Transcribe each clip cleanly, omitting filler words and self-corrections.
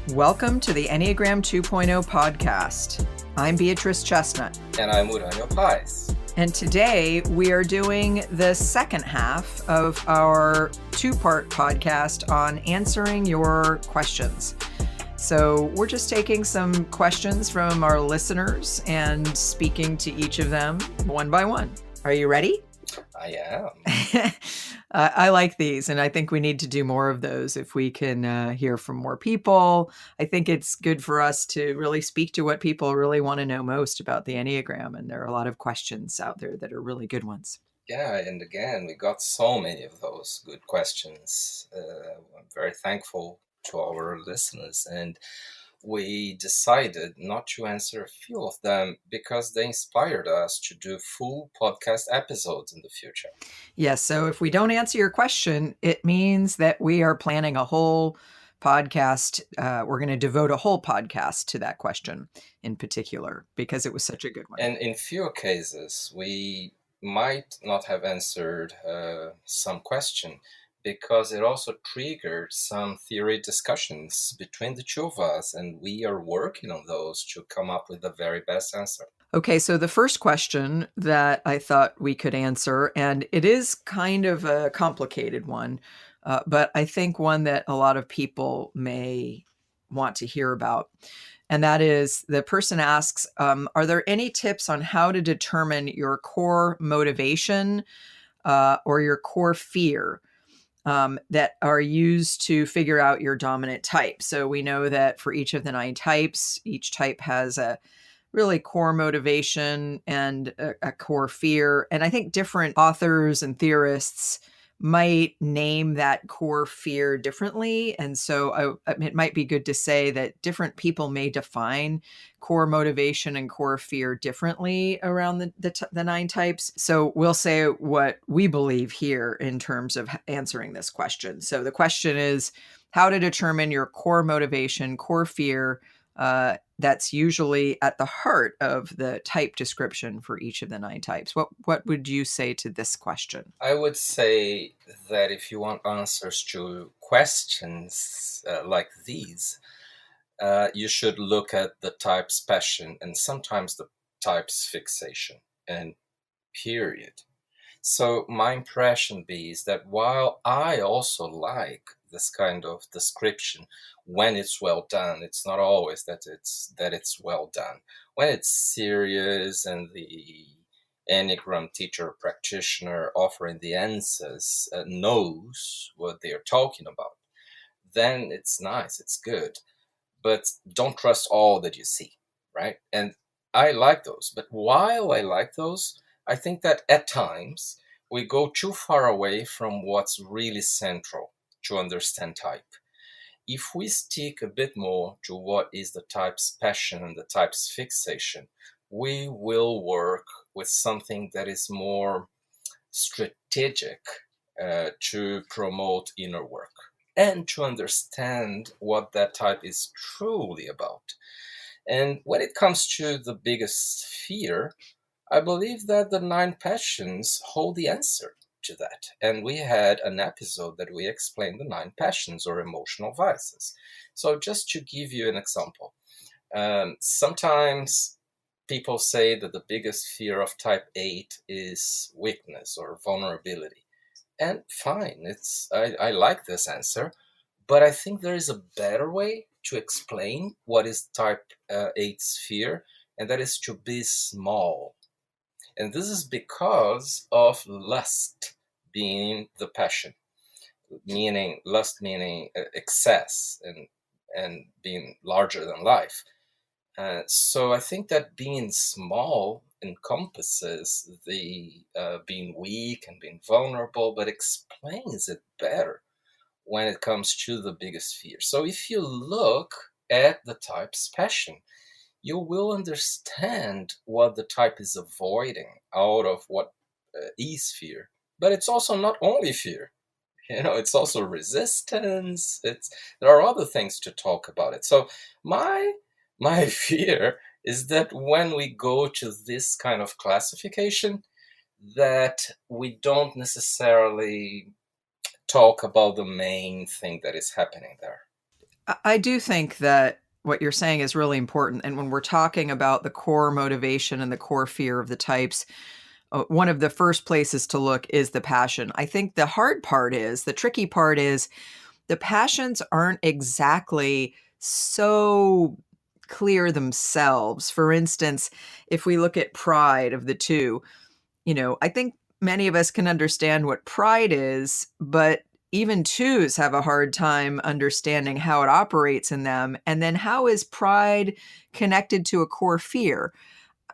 Welcome to the Enneagram 2.0 podcast. I'm Beatrice Chestnut. And I'm Uranio Paes. And today we are doing the second half of our two-part podcast on answering your questions. So we're just taking some questions from our listeners and speaking to each of them one by one. Are you ready? I am. I like these, and I think we need to do more of those if we can hear from more people. I think it's good for us to really speak to what people really want to know most about the Enneagram, and there are a lot of questions out there that are really good ones. Yeah, and again, we got so many of those good questions. I'm very thankful to our listeners, and we decided not to answer a few of them because they inspired us to do full podcast episodes in the future. Yes, so if we don't answer your question, it means that we are planning a whole podcast. We're going to devote a whole podcast to that question in particular because it was such a good one. And in few cases, we might not have answered some question because it also triggered some theory discussions between the two of us, and we are working on those to come up with the very best answer. Okay, so the first question that I thought we could answer, and it is kind of a complicated one, but I think one that a lot of people may want to hear about. And that is, the person asks, are there any tips on how to determine your core motivation or your core fear that are used to figure out your dominant type? So we know that for each of the 9 types, each type has a really core motivation and a core fear. And I think different authors and theorists might name that core fear differently. And so it might be good to say that different people may define core motivation and core fear differently around the 9 types. So we'll say what we believe here in terms of answering this question. So the question is how to determine your core motivation, core fear, that's usually at the heart of the type description for each of the 9 types. What would you say to this question? I would say that if you want answers to questions like these, you should look at the type's passion and sometimes the type's fixation, and period. So my impression is that while I also like this kind of description when it's well done, it's not always that it's well done. When it's serious and the Enneagram teacher practitioner offering the answers knows what they're talking about, then it's nice, it's good. But don't trust all that you see, right? And I like those. But while I like those, I think that at times we go too far away from what's really central to understand type. If we stick a bit more to what is the type's passion and the type's fixation, we will work with something that is more strategic to promote inner work and to understand what that type is truly about. And when it comes to the biggest fear, I believe that the 9 passions hold the answer to that. And we had an episode that we explained the 9 passions or emotional vices. So just to give you an example, sometimes people say that the biggest fear of type 8 is weakness or vulnerability. And fine, I like this answer, but I think there is a better way to explain what is type 8's fear, and that is to be small. And this is because of lust being the passion, meaning excess and being larger than life. So I think that being small encompasses the being weak and being vulnerable, but explains it better when it comes to the biggest fear. So if you look at the type's passion, you will understand what the type is avoiding out of what is fear. But it's also not only fear. It's also resistance. There are other things to talk about it. So my fear is that when we go to this kind of classification, that we don't necessarily talk about the main thing that is happening there. I do think that what you're saying is really important. And when we're talking about the core motivation and the core fear of the types, one of the first places to look is the passion. I think the hard part is, the tricky part is, the passions aren't exactly so clear themselves. For instance, if we look at pride of the two, I think many of us can understand what pride is, but even twos have a hard time understanding how it operates in them. And then how is pride connected to a core fear?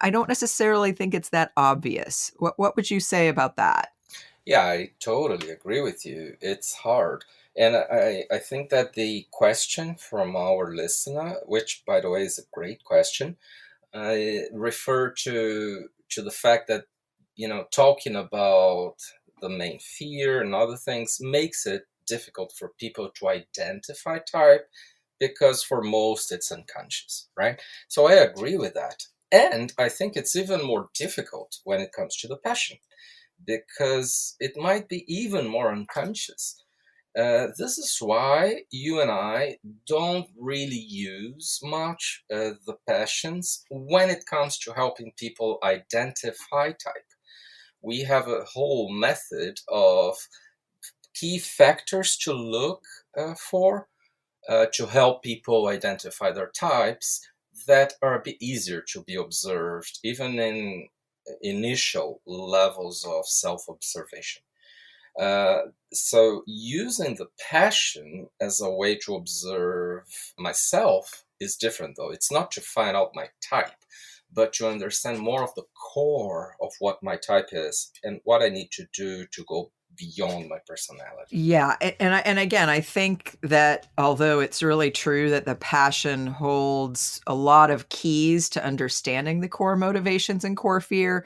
I don't necessarily think it's that obvious. What would you say about that? Yeah, I totally agree with you. It's hard. And I think that the question from our listener, which by the way is a great question, I refer to the fact that, talking about the main fear and other things makes it difficult for people to identify type, because for most it's unconscious, right? So I agree with that. And I think it's even more difficult when it comes to the passion, because it might be even more unconscious. This is why you and I don't really use much the passions when it comes to helping people identify type. We have a whole method of key factors to look for to help people identify their types that are a bit easier to be observed, even in initial levels of self observation. Uh, so using the passion as a way to observe myself is different, though. It's not to find out my type, but to understand more of the core of what my type is and what I need to do to go beyond my personality. Yeah, and again, I think that although it's really true that the passion holds a lot of keys to understanding the core motivations and core fear,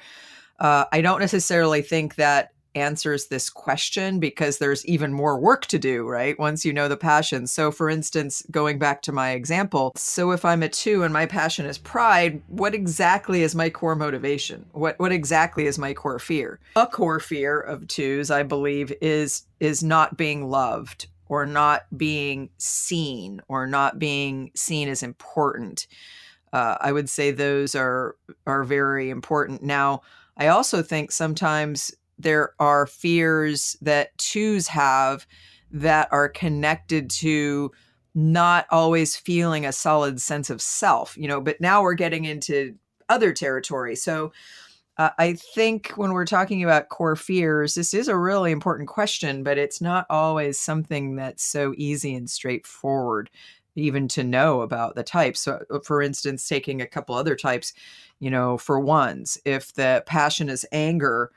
I don't necessarily think that answers this question, because there's even more work to do, right? Once you know the passion. So, for instance, going back to my example, so if I'm a two and my passion is pride, what exactly is my core motivation? What exactly is my core fear? A core fear of twos, I believe, is not being loved, or not being seen, or not being seen as important. I would say those are very important. Now, I also think sometimes there are fears that twos have that are connected to not always feeling a solid sense of self, but now we're getting into other territory. So I think when we're talking about core fears, this is a really important question, but it's not always something that's so easy and straightforward even to know about the types. So, for instance, taking a couple other types, for ones, if the passion is anger,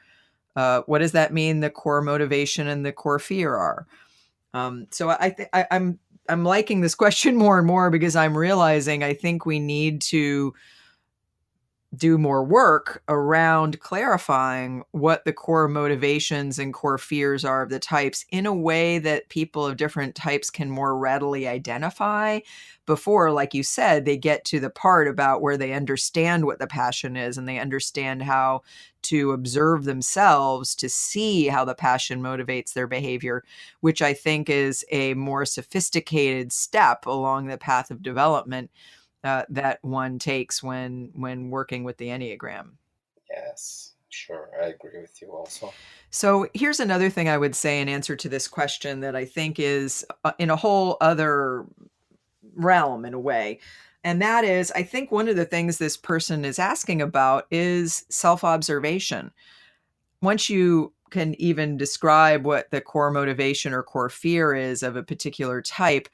what does that mean the core motivation and the core fear are? So I'm liking this question more and more, because I'm realizing I think we need to do more work around clarifying what the core motivations and core fears are of the types, in a way that people of different types can more readily identify before, like you said, they get to the part about where they understand what the passion is, and they understand how to observe themselves to see how the passion motivates their behavior, which I think is a more sophisticated step along the path of development that one takes when working with the Enneagram. Yes, sure. I agree with you also. So here's another thing I would say in answer to this question that I think is in a whole other realm in a way. And that is, I think one of the things this person is asking about is self observation. Once you can even describe what the core motivation or core fear is of a particular type,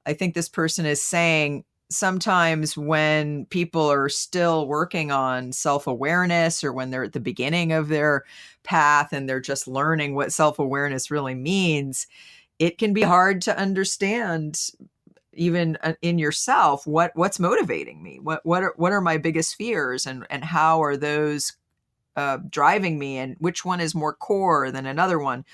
I think this person is saying sometimes when people are still working on self awareness, or when they're at the beginning of their path and they're just learning what self awareness really means, it can be hard to understand even in yourself what's motivating me, what are my biggest fears, and how are those driving me, and which one is more core than another one.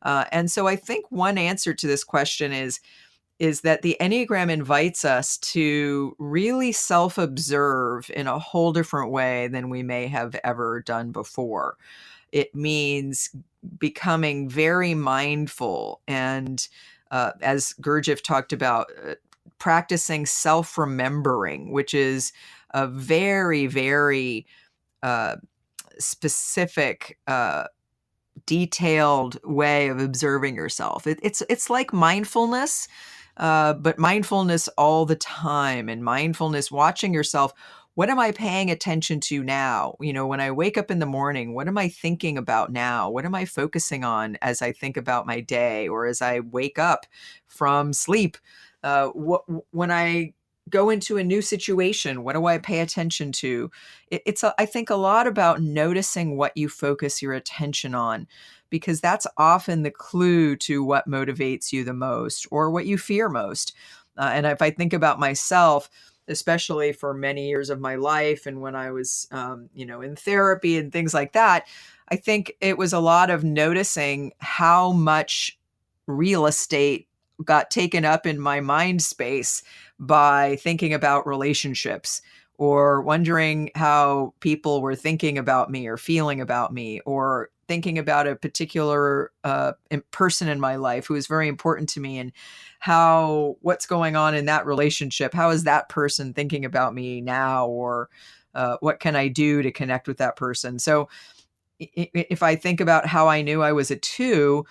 And so I think one answer to this question is that the Enneagram invites us to really self-observe in a whole different way than we may have ever done before. It means becoming very mindful, and as Gurdjieff talked about, practicing self-remembering, which is a very, very uh, specific, detailed way of observing yourself. It's like mindfulness, but mindfulness all the time, and mindfulness watching yourself. What am I paying attention to now? When I wake up in the morning, what am I thinking about now? What am I focusing on as I think about my day, or as I wake up from sleep? When I go into a new situation, what do I pay attention to? I think, a lot about noticing what you focus your attention on, because that's often the clue to what motivates you the most or what you fear most. And if I think about myself, especially for many years of my life, and when I was, in therapy and things like that, I think it was a lot of noticing how much real estate got taken up in my mind space by thinking about relationships, or wondering how people were thinking about me or feeling about me, or thinking about a particular person in my life who is very important to me, and what's going on in that relationship. How is that person thinking about me now? Or what can I do to connect with that person? So if I think about how I knew I was a two,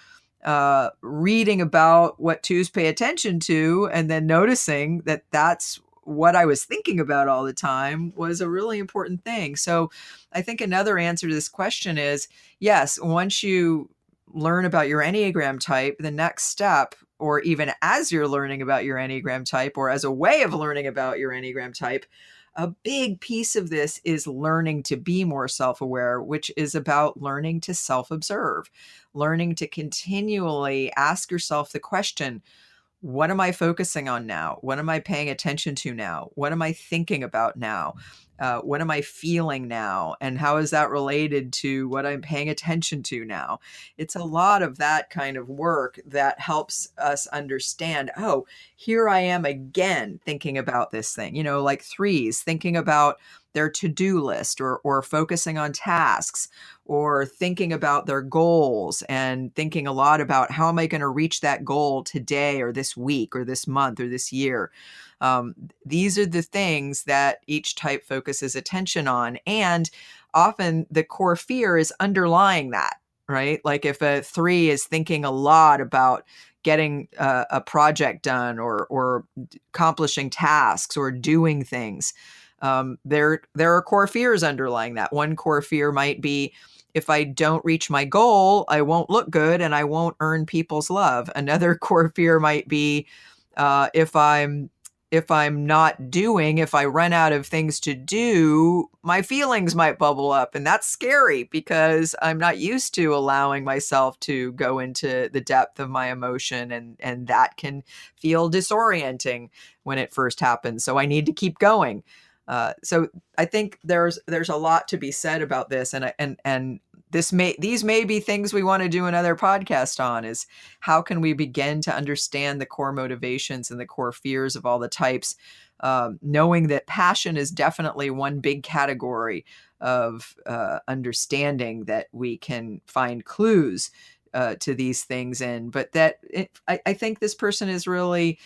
reading about what twos pay attention to, and then noticing that that's what I was thinking about all the time, was a really important thing. So I think another answer to this question is yes, once you learn about your Enneagram type, the next step, or even as you're learning about your Enneagram type, or as a way of learning about your Enneagram type, a big piece of this is learning to be more self-aware, which is about learning to self-observe, learning to continually ask yourself the question, what am I focusing on now? What am I paying attention to now? What am I thinking about now? What am I feeling now? And how is that related to what I'm paying attention to now? It's a lot of that kind of work that helps us understand, oh, here I am again thinking about this thing, like threes, thinking about their to-do list, or focusing on tasks, or thinking about their goals, and thinking a lot about how am I going to reach that goal today, or this week, or this month, or this year. These are the things that each type focuses attention on. And often the core fear is underlying that, right? Like if a three is thinking a lot about getting a project done, or accomplishing tasks, or doing things, there are core fears underlying that. One core fear might be, if I don't reach my goal, I won't look good and I won't earn people's love. Another core fear might be, if if I run out of things to do, my feelings might bubble up. And that's scary, because I'm not used to allowing myself to go into the depth of my emotion. And that can feel disorienting when it first happens. So I need to keep going. So I think there's a lot to be said about this. And these may be things we want to do another podcast on, is how can we begin to understand the core motivations and the core fears of all the types, knowing that passion is definitely one big category of understanding that we can find clues to these things in, but I think this person is really,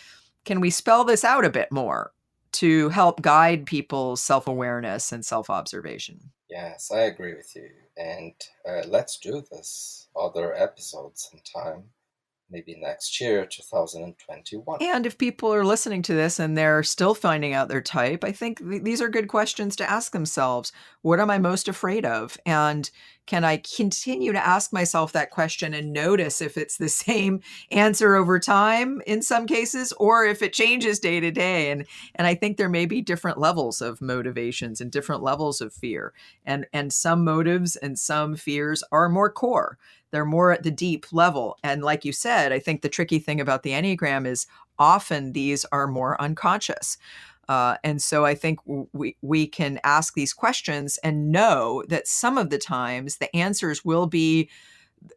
can we spell this out a bit more to help guide people's self-awareness and self-observation? Yes, I agree with you. And let's do this other episodes sometime, maybe next year, 2021. And if people are listening to this and they're still finding out their type, I think these are good questions to ask themselves. What am I most afraid of? And can I continue to ask myself that question and notice if it's the same answer over time in some cases, or if it changes day to day? And I think there may be different levels of motivations and different levels of fear. And some motives and some fears are more core. They're more at the deep level. And like you said, I think the tricky thing about the Enneagram is often these are more unconscious. And so I think we can ask these questions and know that some of the times the answers will be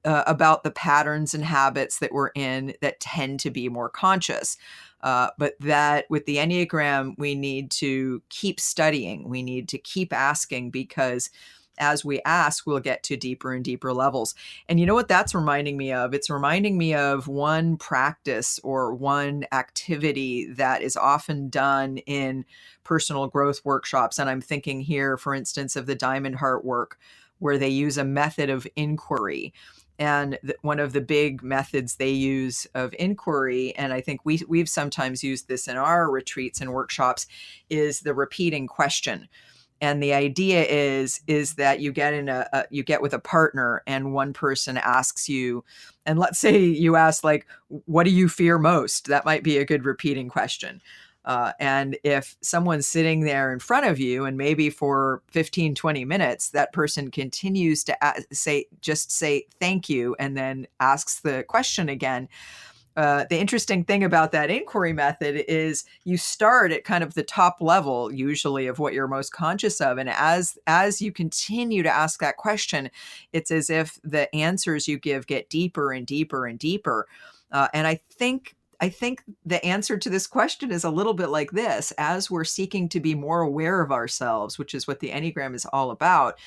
about the patterns and habits that we're in that tend to be more conscious. But that with the Enneagram, we need to keep studying. We need to keep asking, because as we ask, we'll get to deeper and deeper levels. And you know what that's reminding me of? It's reminding me of one practice or one activity that is often done in personal growth workshops. And I'm thinking here, for instance, of the Diamond Heart work, where they use a method of inquiry. And one of the big methods they use of inquiry, and I think we've sometimes used this in our retreats and workshops, is the repeating question. And the idea is that you get you get with a partner, and one person asks you, and let's say you ask, like, what do you fear most? That might be a good repeating question. And if someone's sitting there in front of you, and maybe for 15, 20 minutes, that person continues to say thank you, and then asks the question again. The interesting thing about that inquiry method is you start at kind of the top level, usually, of what you're most conscious of. And as you continue to ask that question, it's as if the answers you give get deeper and deeper and deeper. And I think the answer to this question is a little bit like this. As we're seeking to be more aware of ourselves, which is what the Enneagram is all about,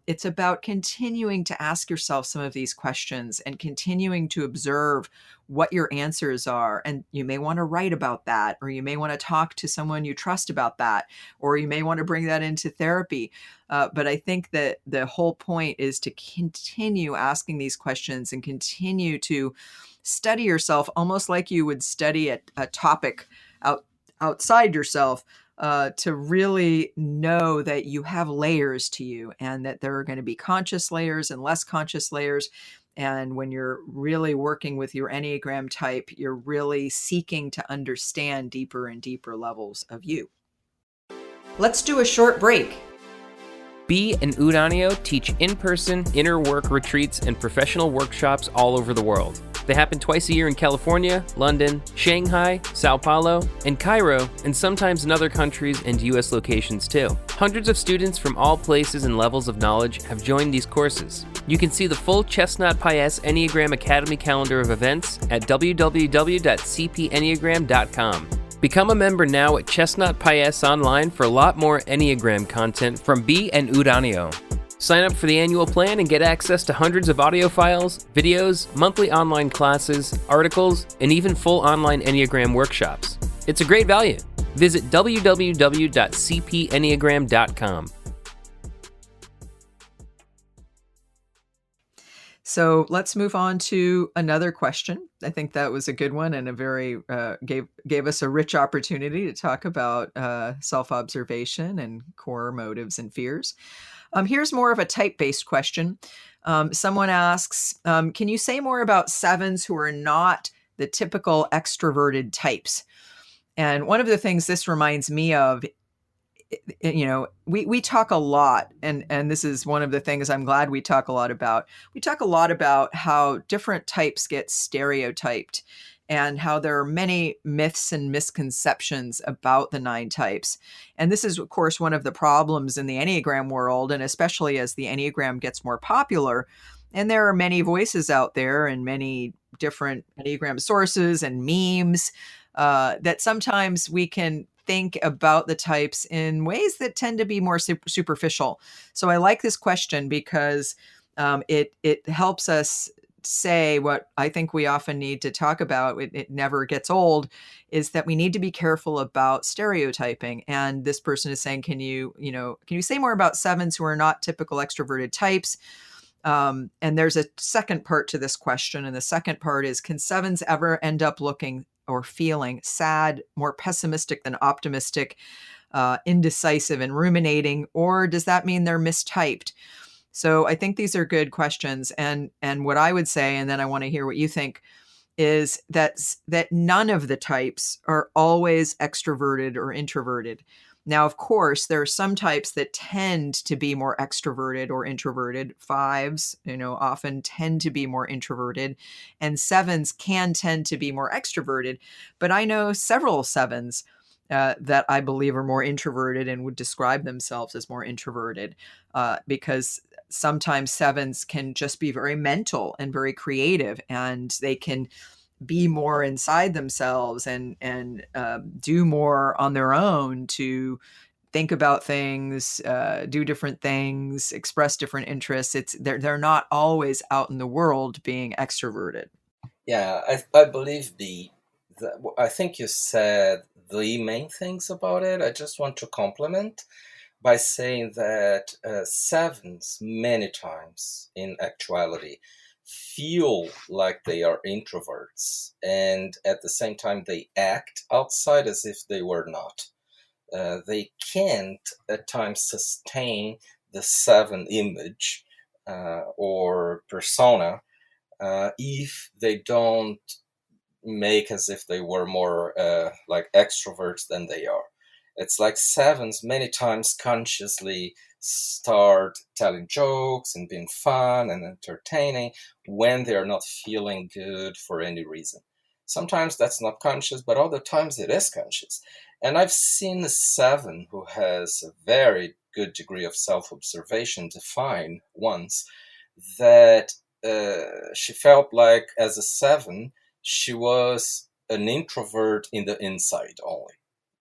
it's about continuing to ask yourself some of these questions and continuing to observe what your answers are. And you may want to write about that, or you may want to talk to someone you trust about that, or you may want to bring that into therapy. But I think that the whole point is to continue asking these questions and continue to study yourself, almost like you would study a topic outside yourself, to really know that you have layers to you, and that there are going to be conscious layers and less conscious layers. And when you're really working with your Enneagram type, you're really seeking to understand deeper and deeper levels of you. Let's do a short break. Bea and Uranio teach in-person inner work retreats and professional workshops all over the world. They happen twice a year in California, London, Shanghai, Sao Paulo, and Cairo, and sometimes in other countries and US locations too. Hundreds of students from all places and levels of knowledge have joined these courses. You can see the full Chestnut Paes Enneagram Academy calendar of events at www.cpenneagram.com. Become a member now at Chestnut Paes Online for a lot more Enneagram content from Bea and Uranio. Sign up for the annual plan and get access to hundreds of audio files, videos, monthly online classes, articles, and even full online Enneagram workshops. It's a great value. Visit www.cpenneagram.com. So let's move on to another question. I think that was a good one, and a very gave us a rich opportunity to talk about self-observation and core motives and fears. Here's more of a type-based question. Someone asks, can you say more about sevens who are not the typical extroverted types? And one of the things this reminds me of, we talk a lot, and this is one of the things I'm glad we talk a lot about. We talk a lot about how different types get stereotyped, and how there are many myths and misconceptions about the 9 types. And this is, of course, one of the problems in the Enneagram world, and especially as the Enneagram gets more popular. And there are many voices out there and many different Enneagram sources and memes, that sometimes we can think about the types in ways that tend to be more superficial. So I like this question because it helps us say what I think we often need to talk about. It never gets old, is that we need to be careful about stereotyping. And this person is saying, can you say more about sevens who are not typical extroverted types? And there's a second part to this question. And the second part is, can sevens ever end up looking or feeling sad, more pessimistic than optimistic, indecisive and ruminating, or does that mean they're mistyped? So I think these are good questions. And what I would say, and then I want to hear what you think, is that none of the types are always extroverted or introverted. Now, of course, there are some types that tend to be more extroverted or introverted. 5s, often tend to be more introverted, and 7s can tend to be more extroverted. But I know several 7s that I believe are more introverted and would describe themselves as more introverted, because sometimes 7s can just be very mental and very creative, and they can be more inside themselves and do more on their own to think about things, do different things, express different interests. They're not always out in the world being extroverted. Yeah, I believe I think you said the main things about it. I just want to compliment by saying that sevens many times in actuality feel like they are introverts, and at the same time they act outside as if they were not. They can't at times sustain the seven image or persona if they don't make as if they were more like extroverts than they are. It's like sevens many times consciously start telling jokes and being fun and entertaining when they are not feeling good for any reason. Sometimes that's not conscious, but other times it is conscious. And I've seen a seven who has a very good degree of self observation define once that she felt like as a seven, she was an introvert in the inside only,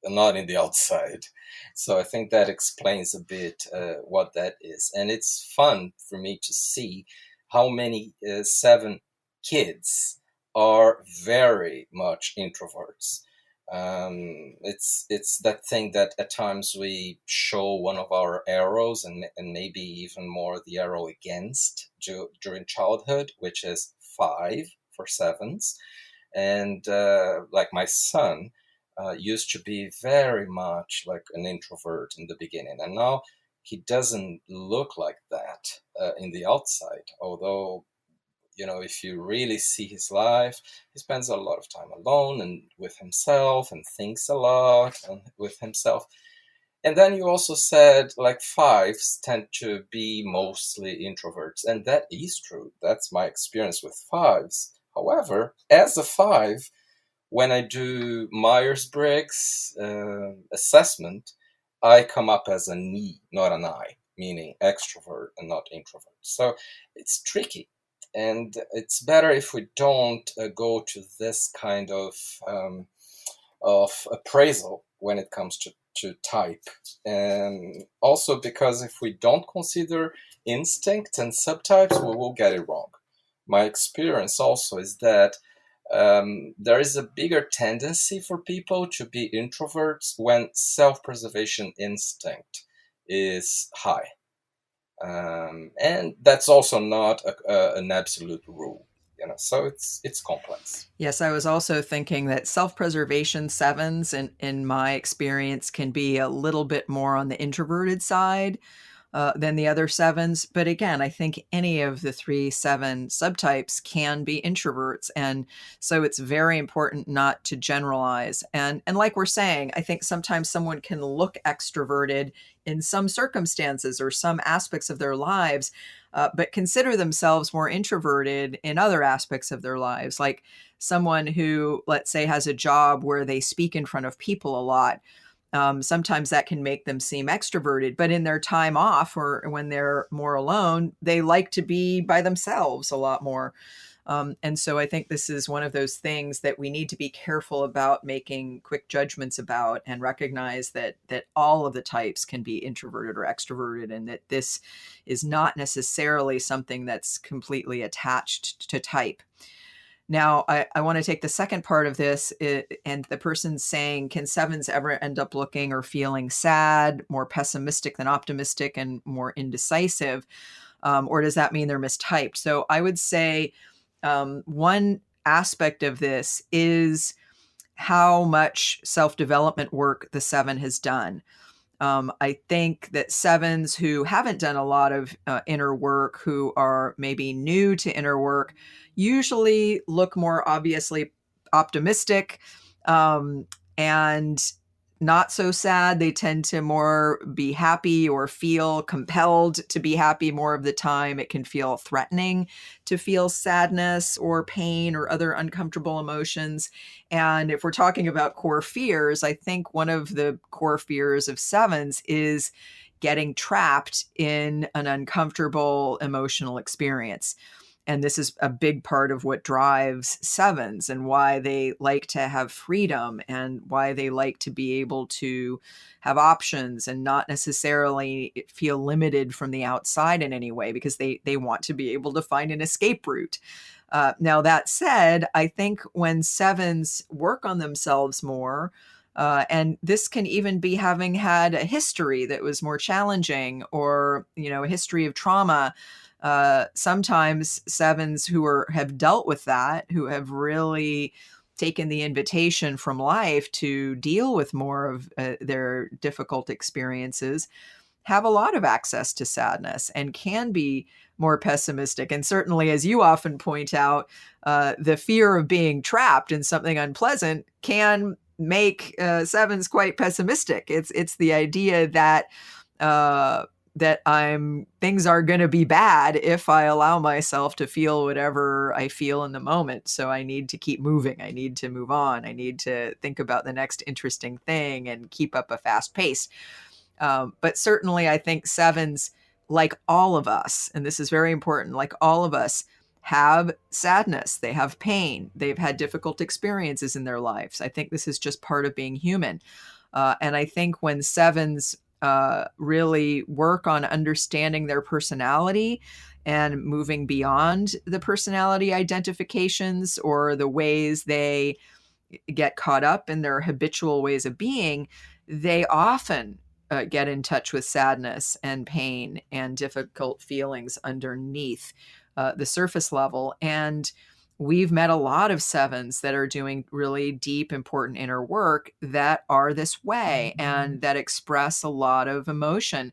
not in the outside. So I think that explains a bit what that is. And it's fun for me to see how many seven kids are very much introverts. It's that thing that at times we show one of our arrows and maybe even more the arrow against during childhood, which is 5 for sevens. And like my son used to be very much like an introvert in the beginning, and now he doesn't look like that in the outside. Although, if you really see his life, he spends a lot of time alone and with himself and thinks a lot and with himself. And then you also said like fives tend to be mostly introverts, and that is true. That's my experience with fives. However, as a five, when I do Myers-Briggs assessment, I come up as an E, not an I, meaning extrovert and not introvert. So it's tricky. And it's better if we don't go to this kind of appraisal when it comes to type. And also because if we don't consider instinct and subtypes, we will get it wrong. My experience also is that there is a bigger tendency for people to be introverts when self-preservation instinct is high. And that's also not an absolute rule, so it's complex. Yes, I was also thinking that self-preservation sevens, in my experience, can be a little bit more on the introverted side than the other sevens. But again, I think any of the 3-7 subtypes can be introverts. And so it's very important not to generalize. And like we're saying, I think sometimes someone can look extroverted in some circumstances or some aspects of their lives, but consider themselves more introverted in other aspects of their lives. Like someone who, let's say, has a job where they speak in front of people a lot. Sometimes that can make them seem extroverted, but in their time off or when they're more alone, they like to be by themselves a lot more. And so I think this is one of those things that we need to be careful about making quick judgments about, and recognize that all of the types can be introverted or extroverted, and that this is not necessarily something that's completely attached to type. Now, I want to take the second part of this, and the person's saying, can sevens ever end up looking or feeling sad, more pessimistic than optimistic, and more indecisive? Or does that mean they're mistyped? So I would say one aspect of this is how much self-development work the 7 has done. I think that sevens who haven't done a lot of inner work, who are maybe new to inner work, usually look more obviously optimistic and not so sad. They tend to more be happy or feel compelled to be happy more of the time. It can feel threatening to feel sadness or pain or other uncomfortable emotions. And if we're talking about core fears, I think one of the core fears of sevens is getting trapped in an uncomfortable emotional experience. And this is a big part of what drives sevens and why they like to have freedom and why they like to be able to have options and not necessarily feel limited from the outside in any way, because they want to be able to find an escape route. Now, that said, I think when sevens work on themselves more, and this can even be having had a history that was more challenging, or, a history of trauma. Sometimes sevens have dealt with that, who have really taken the invitation from life to deal with more of their difficult experiences, have a lot of access to sadness and can be more pessimistic. And certainly, as you often point out, the fear of being trapped in something unpleasant can make sevens quite pessimistic. It's the idea that things are going to be bad if I allow myself to feel whatever I feel in the moment. So I need to keep moving. I need to move on. I need to think about the next interesting thing and keep up a fast pace. But certainly, I think sevens, like all of us, and this is very important, like all of us, have sadness. They have pain. They've had difficult experiences in their lives. I think this is just part of being human. And I think when sevens really work on understanding their personality and moving beyond the personality identifications or the ways they get caught up in their habitual ways of being, they often get in touch with sadness and pain and difficult feelings underneath the surface level. And we've met a lot of sevens that are doing really deep, important inner work that are this way and that express a lot of emotion.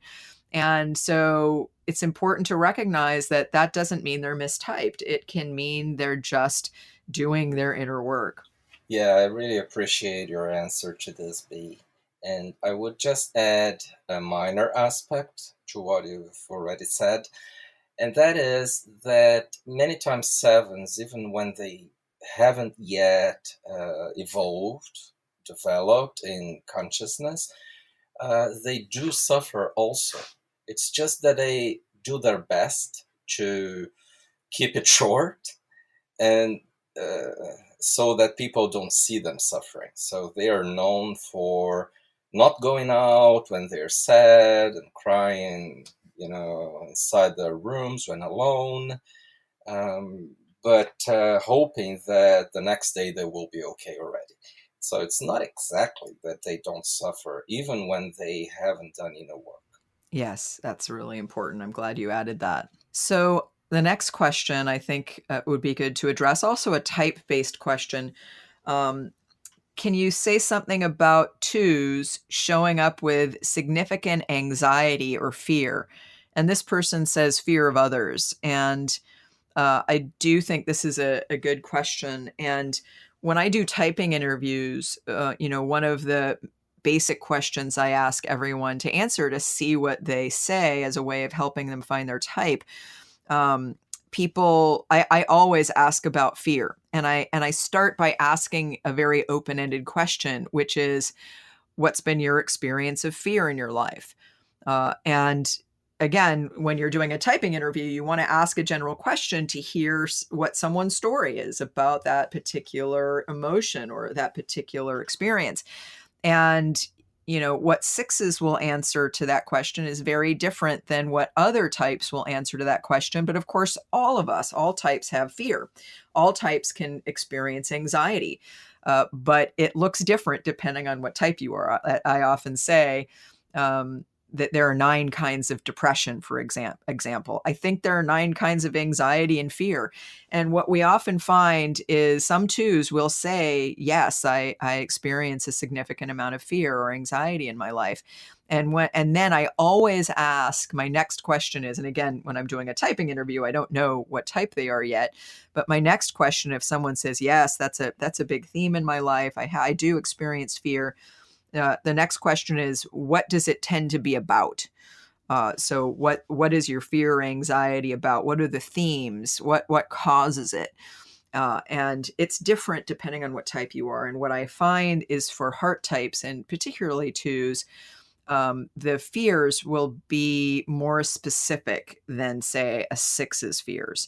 And so it's important to recognize that that doesn't mean they're mistyped. It can mean they're just doing their inner work. Yeah, I really appreciate your answer to this, B. And I would just add a minor aspect to what you've already said. And that is that many times sevens, even when they haven't yet developed in consciousness, they do suffer also. It's just that they do their best to keep it short, and so that people don't see them suffering. So they are known for not going out when they're sad and crying, inside their rooms when alone, but hoping that the next day they will be okay already. So it's not exactly that they don't suffer, even when they haven't done inner work. Yes, that's really important. I'm glad you added that. So the next question I think would be good to address, also a type-based question. Can you say something about twos showing up with significant anxiety or fear? And this person says fear of others. And I do think this is a good question. And when I do typing interviews, one of the basic questions I ask everyone to answer to see what they say as a way of helping them find their type. I always ask about fear, and I start by asking a very open-ended question, which is, what's been your experience of fear in your life? And again, when you're doing a typing interview, you want to ask a general question to hear what someone's story is about that particular emotion or that particular experience. And what sixes will answer to that question is very different than what other types will answer to that question. But of course, all types have fear. All types can experience anxiety, but it looks different depending on what type you are. I often say that there are 9 kinds of depression, for example. I think there are 9 kinds of anxiety and fear. And what we often find is some twos will say, yes, I experience a significant amount of fear or anxiety in my life. And then I always ask, my next question is, and again, when I'm doing a typing interview, I don't know what type they are yet, but my next question, if someone says, yes, that's a big theme in my life, I do experience fear. The next question is, what does it tend to be about? So what is your fear or anxiety about? What are the themes? What causes it? And it's different depending on what type you are. And what I find is for heart types, and particularly twos, the fears will be more specific than, say, a six's fears.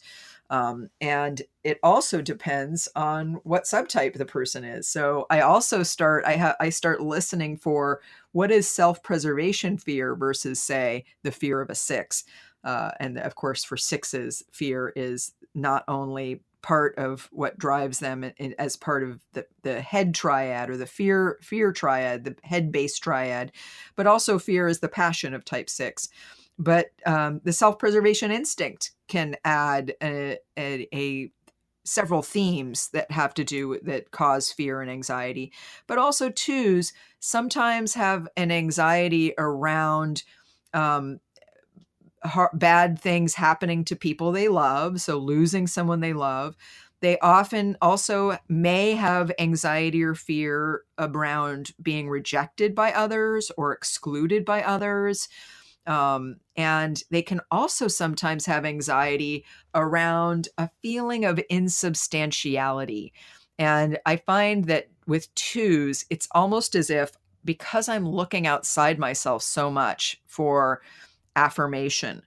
And it also depends on what subtype the person is. So I also I start listening for what is self-preservation fear versus, say, the fear of a 6. And of course, for 6s, fear is not only part of what drives them as part of the head triad, or the fear triad, the head-based triad, but also fear is the passion of type 6. But the self-preservation instinct can add a several themes that have to do that cause fear and anxiety. But also 2s sometimes have an anxiety around um, bad things happening to people they love, so losing someone they love. They often also may have anxiety or fear around being rejected by others or excluded by others. And they can also sometimes have anxiety around a feeling of insubstantiality. And I find that with 2s, it's almost as if, because I'm looking outside myself so much for affirmation,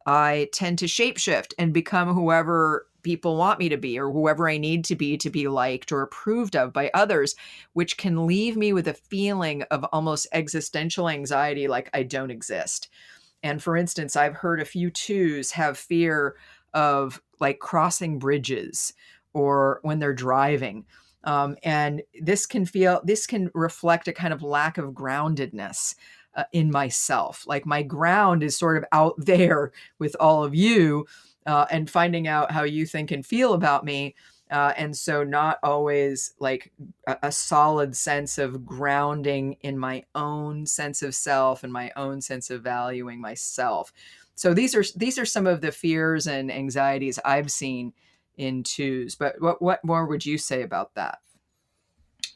I tend to shapeshift and become whoever people want me to be, or whoever I need to be liked or approved of by others, which can leave me with a feeling of almost existential anxiety, like I don't exist. And for instance, I've heard a few 2s have fear of like crossing bridges or when they're driving. And this can reflect a kind of lack of groundedness in myself. Like my ground is sort of out there with all of you, and finding out how you think and feel about me. And so not always like a solid sense of grounding in my own sense of self and my own sense of valuing myself. So these are some of the fears and anxieties I've seen in 2s. But what more would you say about that?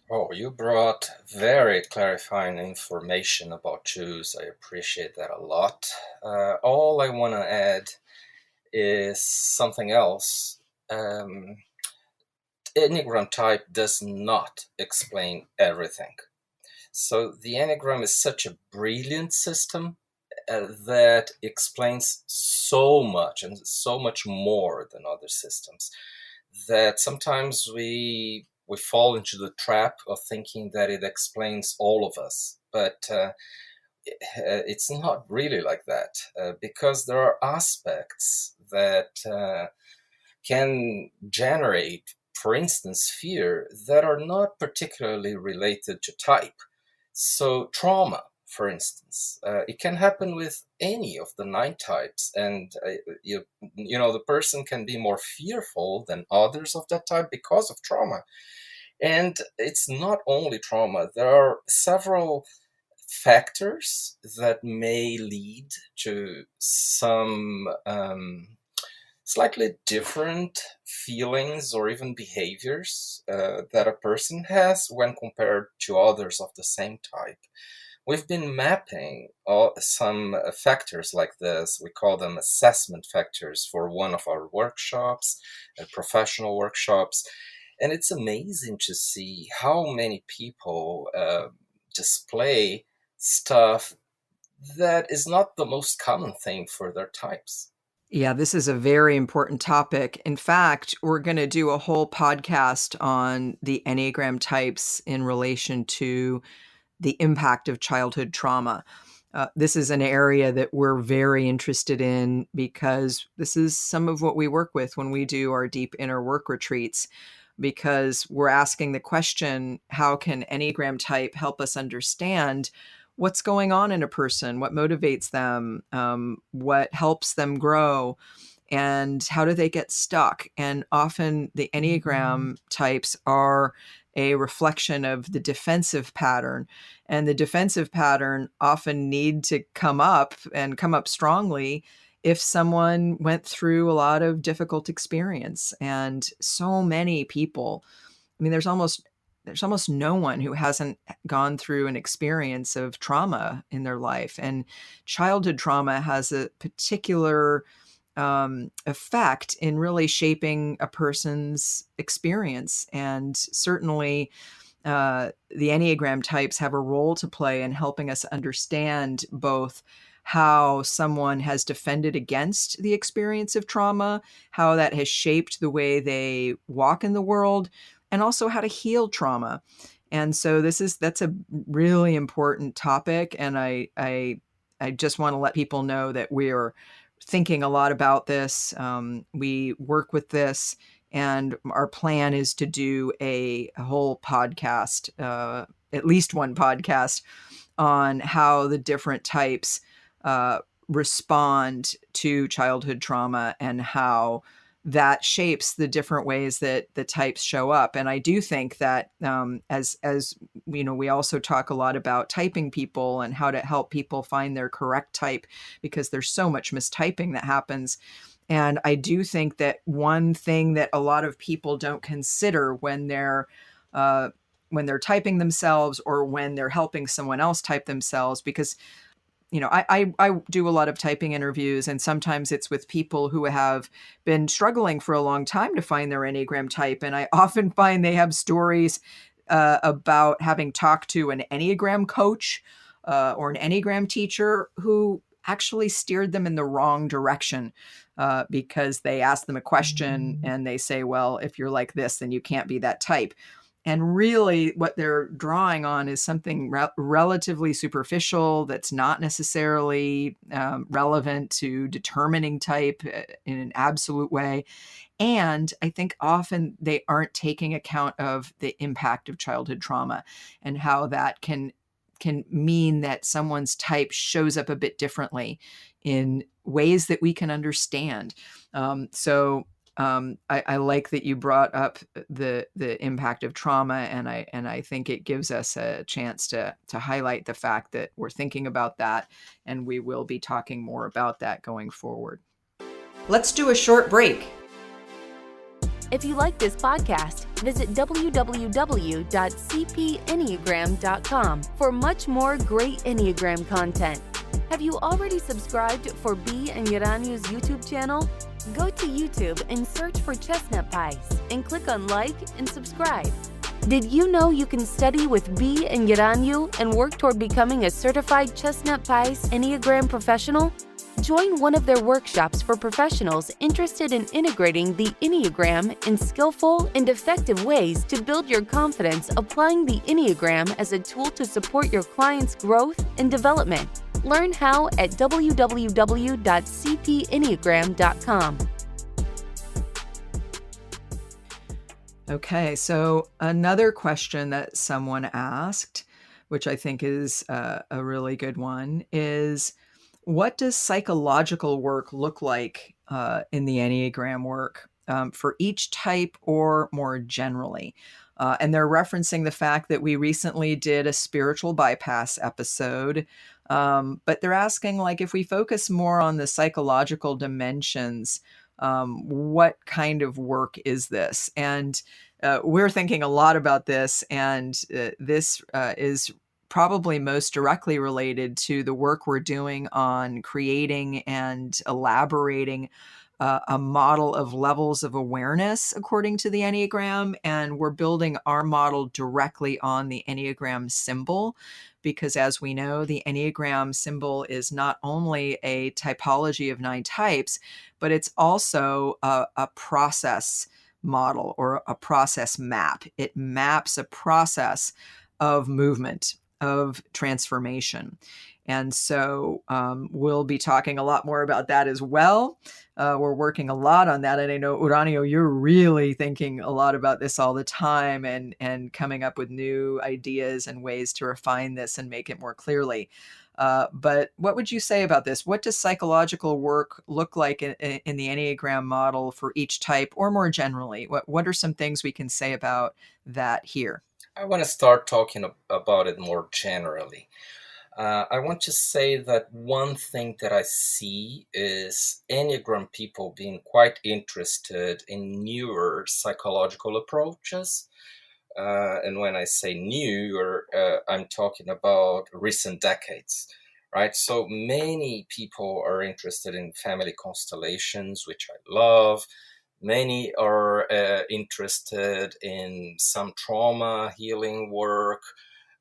Oh, you brought very clarifying information about Jews. I appreciate that a lot. All I want to add is something else. Enneagram type does not explain everything. So the Enneagram is such a brilliant system that explains so much and so much more than other systems, that sometimes we fall into the trap of thinking that it explains all of us. But it's not really like that, because there are aspects that can generate, for instance, fear that are not particularly related to type. So trauma, for instance, it can happen with any of the 9 types, and you know, the person can be more fearful than others of that type because of trauma. And it's not only trauma. There are several factors that may lead to some slightly different feelings or even behaviors that a person has when compared to others of the same type. We've been mapping some factors like this. We call them assessment factors for one of our workshops, professional workshops. And it's amazing to see how many people display stuff that is not the most common thing for their types. Yeah, this is a very important topic. In fact, we're going to do a whole podcast on the Enneagram types in relation to the impact of childhood trauma. This is an area that we're very interested in because this is some of what we work with when we do our deep inner work retreats, because we're asking the question, how can Enneagram type help us understand what's going on in a person, what motivates them, what helps them grow, and how do they get stuck? And often the Enneagram types are a reflection of the defensive pattern. And the defensive pattern often need to come up and come up strongly if someone went through a lot of difficult experience. And so many people, I mean, there's almost no one who hasn't gone through an experience of trauma in their life. And childhood trauma has a particular effect in really shaping a person's experience. And certainly the Enneagram types have a role to play in helping us understand both how someone has defended against the experience of trauma, how that has shaped the way they walk in the world, and also how to heal trauma. And so that's a really important topic. And I just want to let people know that we're thinking a lot about this. We work with this, and our plan is to do a whole podcast, at least one podcast, on how the different types uh, respond to childhood trauma and how that shapes the different ways that the types show up. And I do think that as you know, we also talk a lot about typing people and how to help people find their correct type, because there's so much mistyping that happens. And I do think that one thing that a lot of people don't consider uh, when they're typing themselves or when they're helping someone else type themselves, because I do a lot of typing interviews, and sometimes it's with people who have been struggling for a long time to find their Enneagram type. And I often find they have stories about having talked to an Enneagram coach or an Enneagram teacher who actually steered them in the wrong direction because they asked them a question and they say, well, if you're like this, then you can't be that type. And really what they're drawing on is something relatively superficial that's not necessarily relevant to determining type in an absolute way. And I think often they aren't taking account of the impact of childhood trauma and how that can mean that someone's type shows up a bit differently in ways that we can understand. I like that you brought up the impact of trauma, and I think it gives us a chance to highlight the fact that we're thinking about that, and we will be talking more about that going forward. Let's do a short break. If you like this podcast, visit www.cpenneagram.com for much more great Enneagram content. Have you already subscribed for Bea and Uranio's YouTube channel? Go to YouTube and search for Chestnut Paes and click on like and subscribe. Did you know you can study with Bea and Uranio and work toward becoming a certified Chestnut Paes Enneagram professional? Join one of their workshops for professionals interested in integrating the Enneagram in skillful and effective ways to build your confidence applying the Enneagram as a tool to support your clients' growth and development. Learn how at www.cpenneagram.com. Okay, so another question that someone asked, which I think is a really good one, is what does psychological work look like in the Enneagram work for each type or more generally? And they're referencing the fact that we recently did a spiritual bypass episode, but they're asking, like, if we focus more on the psychological dimensions, what kind of work is this? And we're thinking a lot about this, and this is probably most directly related to the work we're doing on creating and elaborating a model of levels of awareness according to the Enneagram. And we're building our model directly on the Enneagram symbol, because as we know, the Enneagram symbol is not only a typology of 9 types, but it's also a process model or a process map. It maps a process of movement, of transformation. And so we'll be talking a lot more about that as well. We're working a lot on that. And I know, Uranio, you're really thinking a lot about this all the time and coming up with new ideas and ways to refine this and make it more clearly. But what would you say about this? What does psychological work look like in the Enneagram model for each type, or more generally? What are some things we can say about that here? I want to start talking about it more generally. I want to say that one thing that I see is Enneagram people being quite interested in newer psychological approaches. And when I say newer, I'm talking about recent decades, right? So many people are interested in family constellations, which I love. Many are interested in some trauma healing work,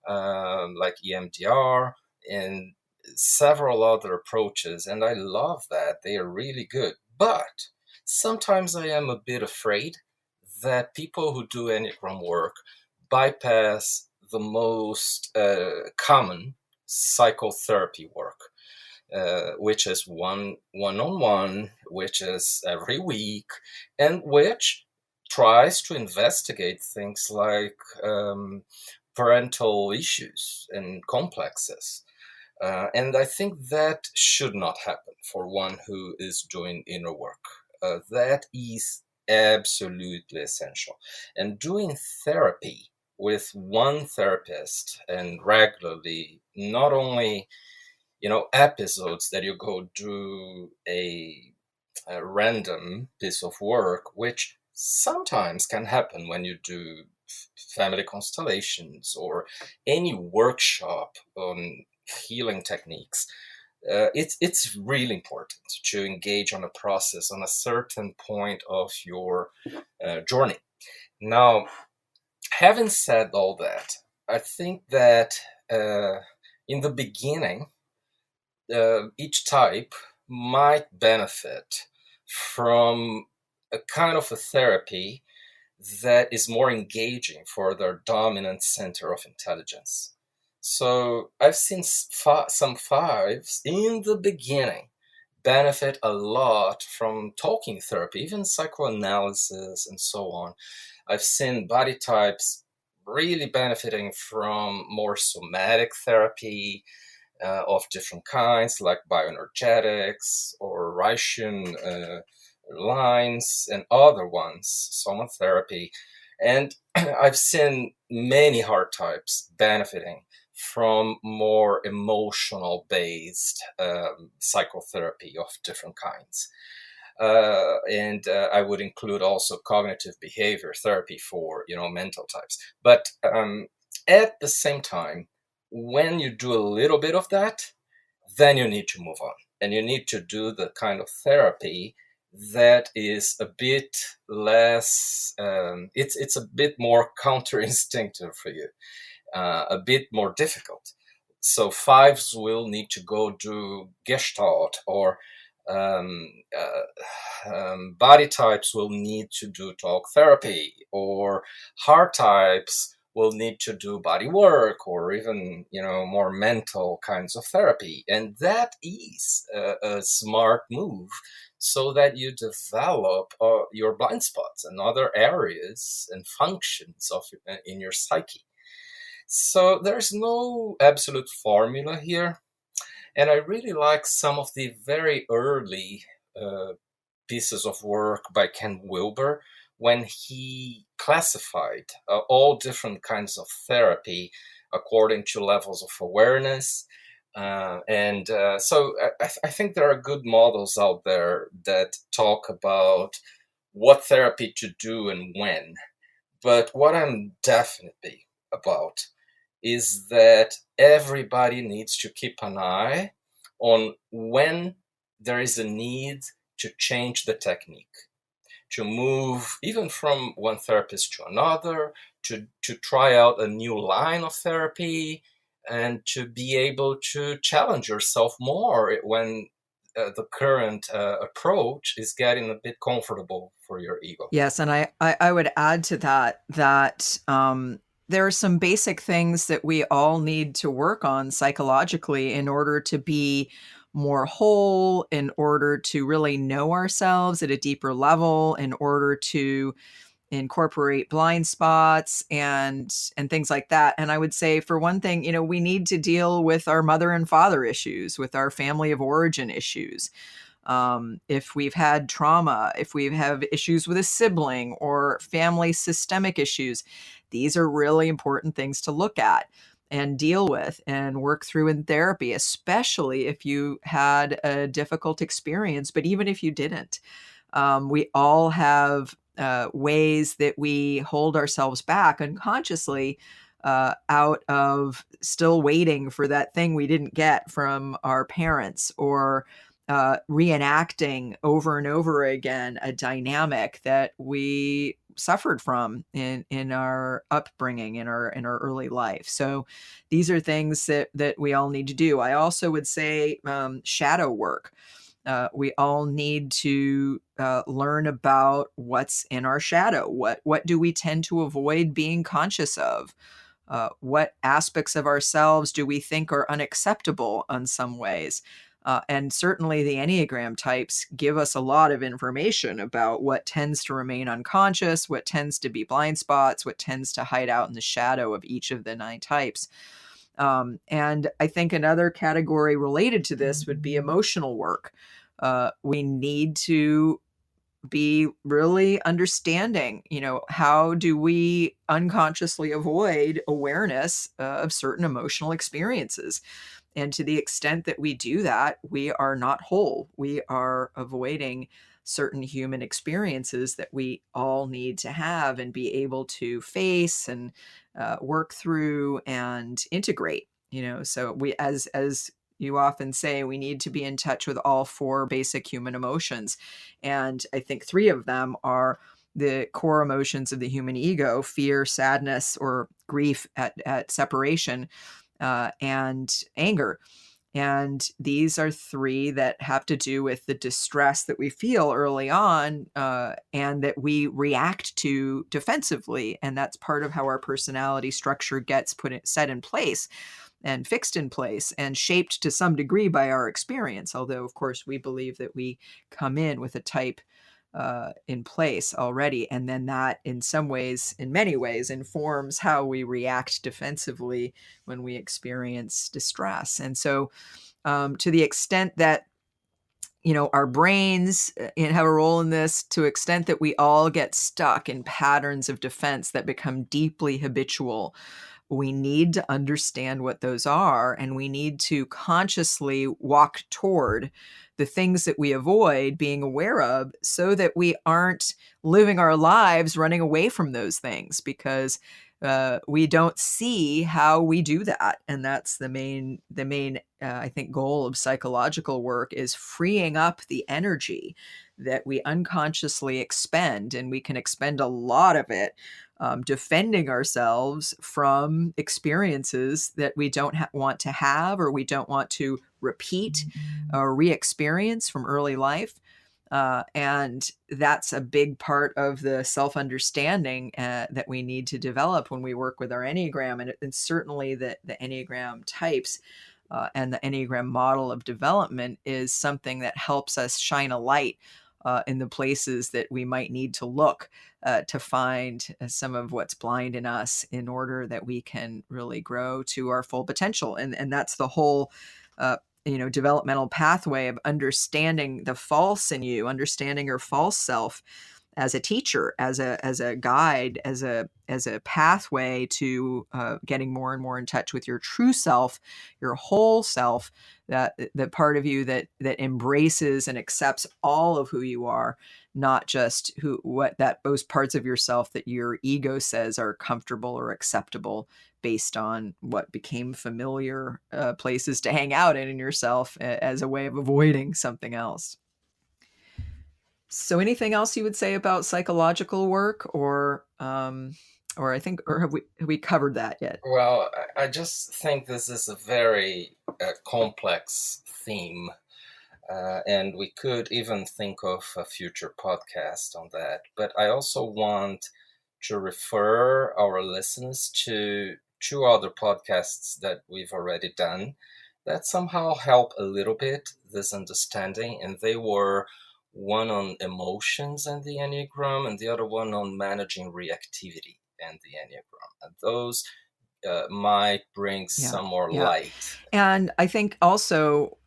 like EMDR. And several other approaches, and I love that. They are really good. But sometimes I am a bit afraid that people who do Enneagram work bypass the most common psychotherapy work, which is one-on-one, which is every week, and which tries to investigate things like parental issues and complexes. And I think that should not happen for one who is doing inner work. That is absolutely essential. And doing therapy with one therapist and regularly, not only episodes that you go do a random piece of work, which sometimes can happen when you do family constellations or any workshop on healing techniques. It's really important to engage on a process on a certain point of your journey. Now, having said all that, I think that in the beginning, each type might benefit from a kind of a therapy that is more engaging for their dominant center of intelligence. So I've seen some fives in the beginning benefit a lot from talking therapy, even psychoanalysis and so on. I've seen body types really benefiting from more somatic therapy of different kinds, like bioenergetics or Reichian lines and other ones, somatherapy. And I've seen many heart types benefiting from more emotional based psychotherapy of different kinds. And I would include also cognitive behavior therapy for mental types. But at the same time, when you do a little bit of that, then you need to move on, and you need to do the kind of therapy that is a bit less. It's a bit more counter-instinctive for you, a bit more difficult. So fives will need to go do Gestalt, or body types will need to do talk therapy, or heart types will need to do body work, or even more mental kinds of therapy. And that is a smart move, so that you develop your blind spots and other areas and functions in your psyche. So there's no absolute formula here. And I really like some of the very early pieces of work by Ken Wilber, when he classified all different kinds of therapy according to levels of awareness. So I think there are good models out there that talk about what therapy to do and when. But what I'm definitely about is that everybody needs to keep an eye on when there is a need to change the technique, to move even from one therapist to another, to try out a new line of therapy, and to be able to challenge yourself more when the current approach is getting a bit comfortable for your ego. Yes, and I would add to that there are some basic things that we all need to work on psychologically in order to be more whole, in order to really know ourselves at a deeper level, in order to incorporate blind spots and things like that. And I would say, for one thing, we need to deal with our mother and father issues, with our family of origin issues. If we've had trauma, if we have issues with a sibling or family systemic issues, these are really important things to look at and deal with and work through in therapy, especially if you had a difficult experience. But even if you didn't, we all have ways that we hold ourselves back unconsciously out of still waiting for that thing we didn't get from our parents, or reenacting over and over again a dynamic that we suffered from in our upbringing, in our early life. So these are things that we all need to do. I also would say shadow work. We all need to learn about what's in our shadow. What do we tend to avoid being conscious of? What aspects of ourselves do we think are unacceptable in some ways? And certainly the Enneagram types give us a lot of information about what tends to remain unconscious, what tends to be blind spots, what tends to hide out in the shadow of each of the 9 types. And I think another category related to this would be emotional work. We need to be really understanding, how do we unconsciously avoid awareness of certain emotional experiences? And to the extent that we do that, we are not whole. We are avoiding certain human experiences that we all need to have and be able to face and work through and integrate. So we, as you often say, we need to be in touch with all 4 basic human emotions. And I think 3 of them are the core emotions of the human ego: fear, sadness, or grief at separation, and anger. And these are 3 that have to do with the distress that we feel early on, and that we react to defensively. And that's part of how our personality structure gets set in place and fixed in place and shaped to some degree by our experience. Although, of course, we believe that we come in with a type in place already. And then that, in many ways, informs how we react defensively when we experience distress. And so, to the extent that our brains have a role in this, to extent that we all get stuck in patterns of defense that become deeply habitual, we need to understand what those are, and we need to consciously walk toward the things that we avoid being aware of, so that we aren't living our lives running away from those things, because we don't see how we do that. And that's the main I think, goal of psychological work, is freeing up the energy that we unconsciously expend. And we can expend a lot of it defending ourselves from experiences that we don't want to have, or we don't want to repeat or re-experience from early life. And that's a big part of the self-understanding that we need to develop when we work with our Enneagram. And certainly the Enneagram types and the Enneagram model of development is something that helps us shine a light in the places that we might need to look to find some of what's blind in us, in order that we can really grow to our full potential. And that's the whole developmental pathway of understanding the false in you, understanding your false self as a teacher, as a guide, as a pathway to getting more and more in touch with your true self, your whole self, that the part of you that embraces and accepts all of who you are, not just those parts of yourself that your ego says are comfortable or acceptable based on what became familiar places to hang out in yourself as a way of avoiding something else. So anything else you would say about psychological work, or have we covered that yet? Well, I just think this is a very complex theme, and we could even think of a future podcast on that. But I also want to refer our listeners to 2 other podcasts that we've already done that somehow help a little bit this understanding, and they were one on emotions and the Enneagram, and the other one on managing reactivity and the Enneagram. And those might bring some more light. And I think also,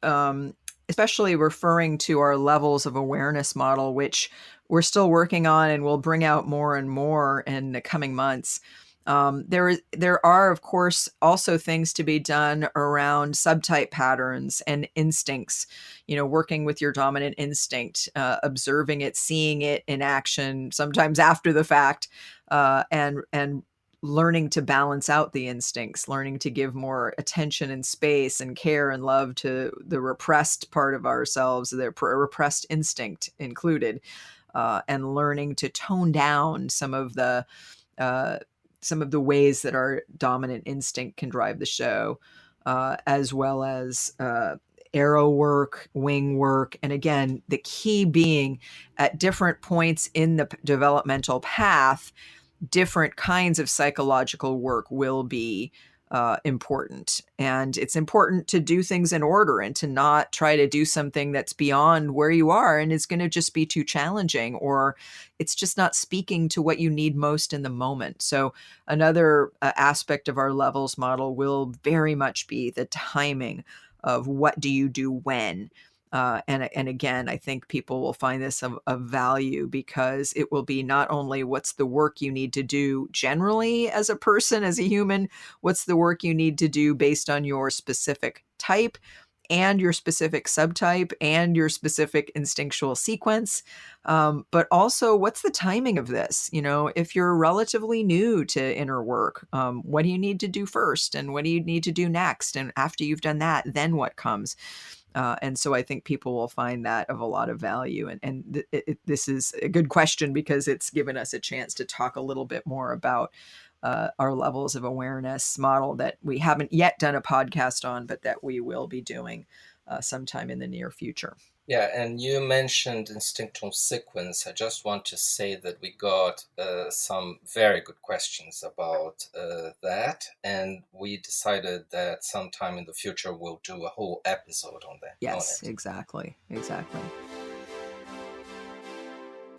especially referring to our levels of awareness model, which we're still working on and will bring out more and more in the coming months. There are, of course, also things to be done around subtype patterns and instincts, working with your dominant instinct, observing it, seeing it in action, sometimes after the fact, and learning to balance out the instincts, learning to give more attention and space and care and love to the repressed part of ourselves, the repressed instinct included, and learning to tone down some of the ways that our dominant instinct can drive the show, as well as arrow work, wing work. And again, the key being at different points in the developmental path, different kinds of psychological work will be important. And it's important to do things in order and to not try to do something that's beyond where you are and is going to just be too challenging, or it's just not speaking to what you need most in the moment. So another aspect of our levels model will very much be the timing of what do you do when. And again, I think people will find this of value, because it will be not only what's the work you need to do generally as a person, as a human, what's the work you need to do based on your specific type and your specific subtype and your specific instinctual sequence, but also what's the timing of this? If you're relatively new to inner work, what do you need to do first, and what do you need to do next? And after you've done that, then what comes? And so I think people will find that of a lot of value. And this is a good question, because it's given us a chance to talk a little bit more about our levels of awareness model that we haven't yet done a podcast on, but that we will be doing sometime in the near future. Yeah, and you mentioned instinctual sequence. I just want to say that we got some very good questions about that, and we decided that sometime in the future we'll do a whole episode on that. Yes, exactly.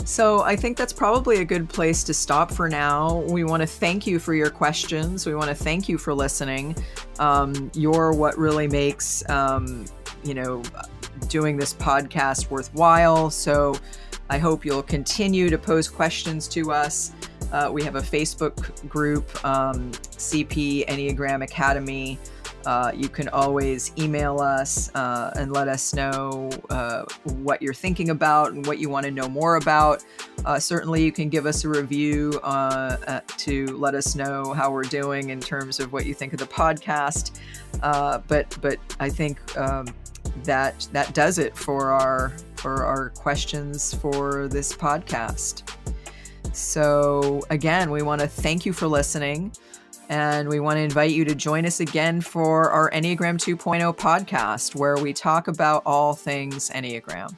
So I think that's probably a good place to stop for now. We want to thank you for your questions. We want to thank you for listening. You're what really makes doing this podcast worthwhile. So I hope you'll continue to pose questions to us. We have a Facebook group, CP Enneagram Academy. You can always email us and let us know what you're thinking about and what you want to know more about. Certainly, you can give us a review to let us know how we're doing in terms of what you think of the podcast. But I think that does it for our questions for this podcast. So again, we want to thank you for listening. And we want to invite you to join us again for our Enneagram 2.0 podcast, where we talk about all things Enneagram.